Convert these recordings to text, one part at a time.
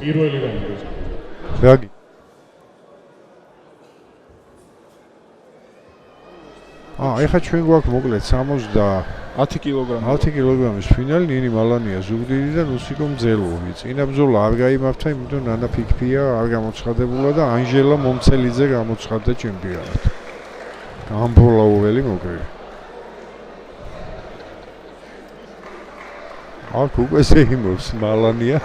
პირველი რაუნდი. რაგი. ეხლა ჩვენ გვაქვს მოკლედ 10 კილოგრამი. 10 კილოგრამის ფინალი ნინი მალანია ზუგდიდი და ნუსიკო მძელოვი. წინა ბრძოლა არ გაიმართა, იმიტომ ნანა ფიქფია არ გამოცხადებულა და ანჟელა მომცელიძე გამოცხადდა ჩემპიონად. ამბროლაუველი მოკრე. აქ უკვე შეიმობს მალანია.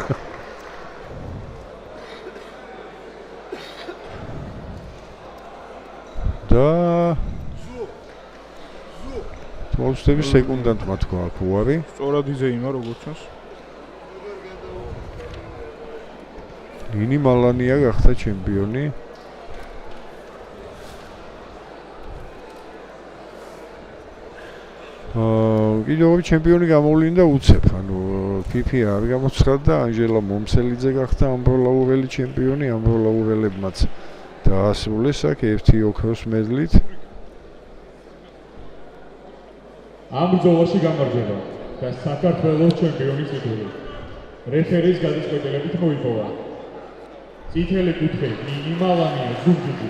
და მოვსტების სეკუნდანტმა თქვა აქ უარი. სწორად იზეიმა როგორც ჩანს. ნინი მალანია გახდა ჩემპიონი. კიდევ ორი ჩემპიონი გამოვლინდა უცებ, ანუ ფიფი არ გამოცხადდა, ანჟელა მომცელიძე გახდა ამბროლაუველი ჩემპიონი, ამბროლაუველებმაც დაასრულეს აქ ერთი ოქროს მედლით. ამ ბრძოლაში გამარჯვება და საქართველოს ჩემპიონის ტიტული რეფერის გადაწყვეტილებით მოიპოვა. წითელი კუთხე ნინი მალანია ზუგდიდი.